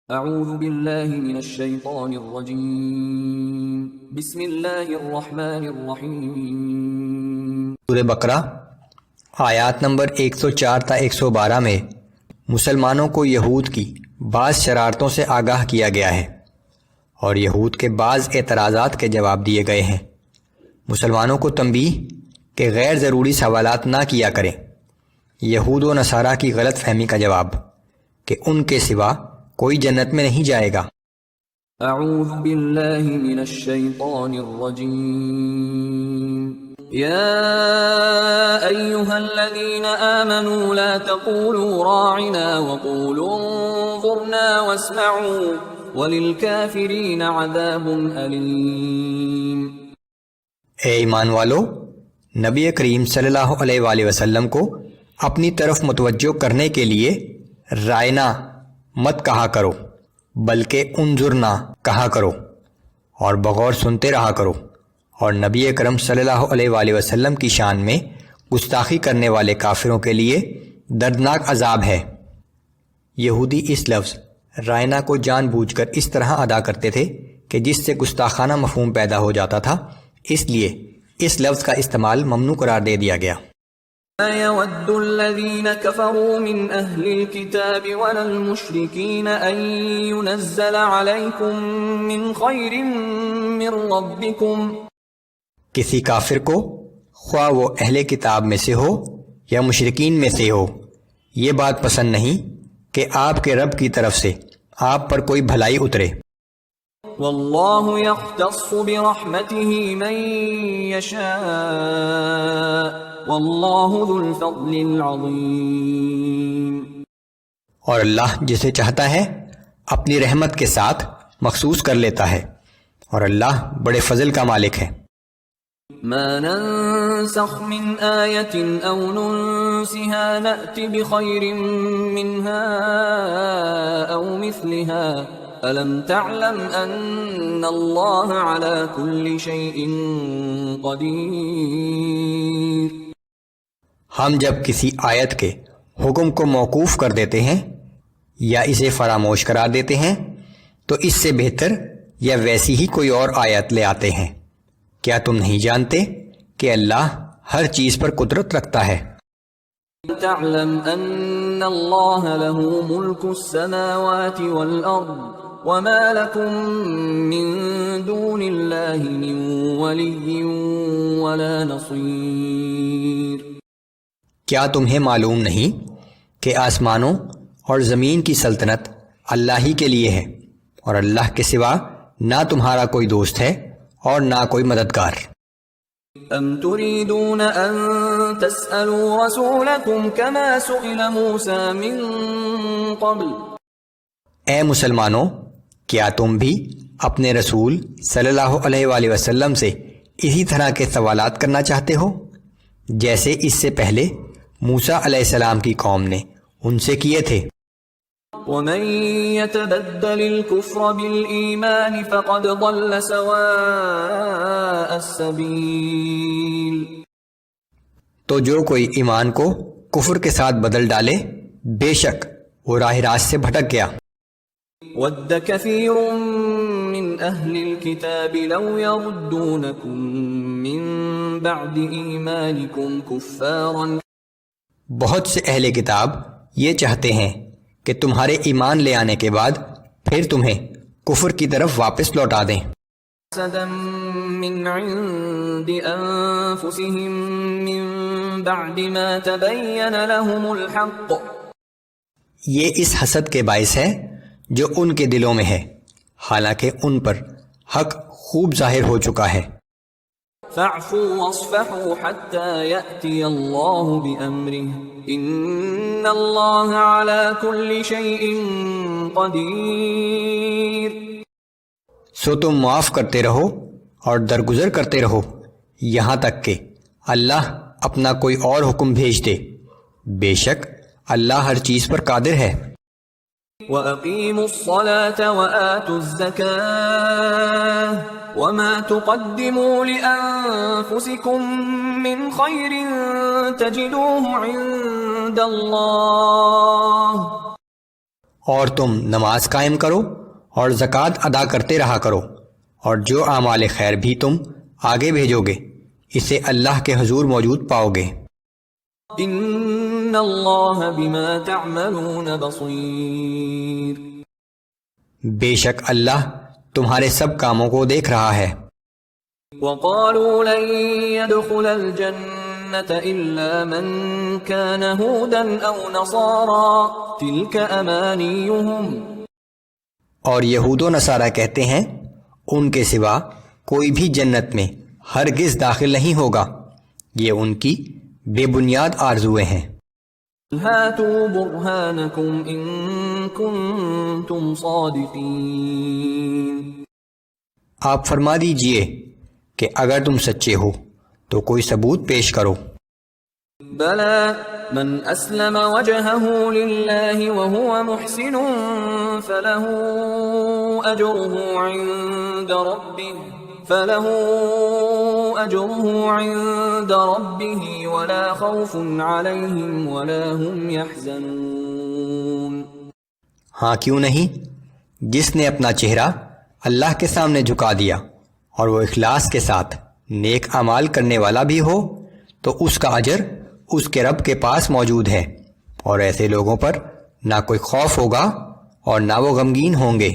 اعوذ باللہ من الشیطان الرجیم بسم اللہ الرحمن الرحیم۔ سورہ بقرہ آیات نمبر 104 تا 112 میں مسلمانوں کو یہود کی بعض شرارتوں سے آگاہ کیا گیا ہے اور یہود کے بعض اعتراضات کے جواب دیے گئے ہیں۔ مسلمانوں کو تنبیہ کہ غیر ضروری سوالات نہ کیا کریں۔ یہود و نصارہ کی غلط فہمی کا جواب کہ ان کے سوا کوئی جنت میں نہیں جائے گا۔ اعوذ باللہ من الشیطان الرجیم۔ یا ایہا الذین آمنوا لا تقولوا راعنا وقولوا انظرنا واسمعوا وللکافرین عذاب علیم۔ اے ایمان والو، نبی کریم صلی اللہ علیہ وآلہ وسلم کو اپنی طرف متوجہ کرنے کے لیے رائنا مت کہا کرو بلکہ انظرنا کہا کرو اور بغور سنتے رہا کرو، اور نبی اکرم صلی اللہ علیہ وآلہ وسلم کی شان میں گستاخی کرنے والے کافروں کے لیے دردناک عذاب ہے۔ یہودی اس لفظ رائنا کو جان بوجھ کر اس طرح ادا کرتے تھے کہ جس سے گستاخانہ مفہوم پیدا ہو جاتا تھا، اس لیے اس لفظ کا استعمال ممنوع قرار دے دیا گیا۔ مَا يَوَدُّ الَّذِينَ كَفَرُوا مِنْ أَهْلِ الْكِتَابِ وَلَا الْمُشْرِكِينَ أَن يُنَزَّلَ عَلَيْكُم مِّنْ خَيْرٍ مِّن رَّبِّكُمْ۔ کسی کافر کو خواہ وہ اہل کتاب میں سے ہو یا مشرکین میں سے ہو، یہ بات پسند نہیں کہ آپ کے رب کی طرف سے آپ پر کوئی بھلائی اترے۔ وَاللَّهُ يَخْتَصُّ بِرَحْمَتِهِ مَن يَشَاءُ وَاللَّهُ ذُو الْفَضْلِ الْعَظِيمِ۔ اور اللہ جسے چاہتا ہے اپنی رحمت کے ساتھ مخصوص کر لیتا ہے، اور اللہ بڑے فضل کا مالک ہے۔ مَا نَنسَخْ مِنْ آيَةٍ أَوْ نُنسِهَا نَأْتِ بِخَيْرٍ مِّنْهَا أَوْ مِثْلِهَا أَلَمْ تَعْلَمْ أَنَّ اللَّهَ عَلَى كُلِّ شَيْءٍ قَدِيرٌ۔ ہم جب کسی آیت کے حکم کو موقوف کر دیتے ہیں یا اسے فراموش قرار دیتے ہیں تو اس سے بہتر یا ویسی ہی کوئی اور آیت لے آتے ہیں۔ کیا تم نہیں جانتے کہ اللہ ہر چیز پر قدرت رکھتا ہے؟ تَعْلَمْ أَنَّ اللَّهَ لَهُ مُلْكُ السَّمَاوَاتِ وَالْأَرْضِ وَمَا لَكُم مِّن دُونِ اللَّهِ مِن وَلِيٍّ وَلَا نَصِيرٍ۔ کیا تمہیں معلوم نہیں کہ آسمانوں اور زمین کی سلطنت اللہ ہی کے لیے ہے، اور اللہ کے سوا نہ تمہارا کوئی دوست ہے اور نہ کوئی مددگار۔ ام تريدون ان تسألوا رسولكم كما سئل موسى من قبل۔ اے مسلمانوں، کیا تم بھی اپنے رسول صلی اللہ علیہ وآلہ وسلم سے اسی طرح کے سوالات کرنا چاہتے ہو جیسے اس سے پہلے موسیٰ علیہ السلام کی قوم نے ان سے کیے تھے؟ ومن يتبدل الكفر بالإيمان فقد ضل سواء السبيل۔ تو جو کوئی ایمان کو کفر کے ساتھ بدل ڈالے بے شک وہ راہ راست سے بھٹک گیا۔ ود كثير من أهل الكتاب لو يردونكم من بعد إيمانكم كفارا۔ بہت سے اہل کتاب یہ چاہتے ہیں کہ تمہارے ایمان لے آنے کے بعد پھر تمہیں کفر کی طرف واپس لوٹا دیں۔ حسدا من عند انفسهم من بعد ما تبين لهم الحق۔ یہ اس حسد کے باعث ہے جو ان کے دلوں میں ہے حالانکہ ان پر حق خوب ظاہر ہو چکا ہے۔ فاعفوا واصفحوا حتى يأتي الله بأمره إن الله على كل شيء قدير۔ سو تم معاف کرتے رہو اور درگزر کرتے رہو یہاں تک کہ اللہ اپنا کوئی اور حکم بھیج دے، بے شک اللہ ہر چیز پر قادر ہے۔ وَأَقِيمُوا الصَّلَاةَ وَآتُوا الزَّكَاةَ وَمَا تُقَدِّمُوا لِأَنفُسِكُم مِّنْ خَيْرٍ تَجِدُوهُ عِندَ اللَّهِ اور تم نماز قائم کرو اور زکوٰۃ ادا کرتے رہا کرو، اور جو اعمال خیر بھی تم آگے بھیجو گے اسے اللہ کے حضور موجود پاؤ گے۔ ان اللہ بما تعملون بصیر، بے شک اللہ تمہارے سب کاموں کو دیکھ رہا ہے۔ وقالوا لن يدخل الجنة إلا من كان هودا أو نصارى تلك أمانيهم، اور یہود و نصارہ کہتے ہیں ان کے سوا کوئی بھی جنت میں ہرگز داخل نہیں ہوگا، یہ ان کی بے بنیاد آرزویں ہیں۔ هاتوا برهانكم إن كنتم صادقين، آپ فرما دیجئے کہ اگر تم سچے ہو تو کوئی ثبوت پیش کرو۔ بلى من أسلم وجهه لله وهو محسن فله أجره عند ربه ولا خوف عليهم ولا هم يحزنون۔ ہاں کیوں نہیں، جس نے اپنا چہرہ اللہ کے سامنے جھکا دیا اور وہ اخلاص کے ساتھ نیک اعمال کرنے والا بھی ہو تو اس کا اجر اس کے رب کے پاس موجود ہے، اور ایسے لوگوں پر نہ کوئی خوف ہوگا اور نہ وہ غمگین ہوں گے۔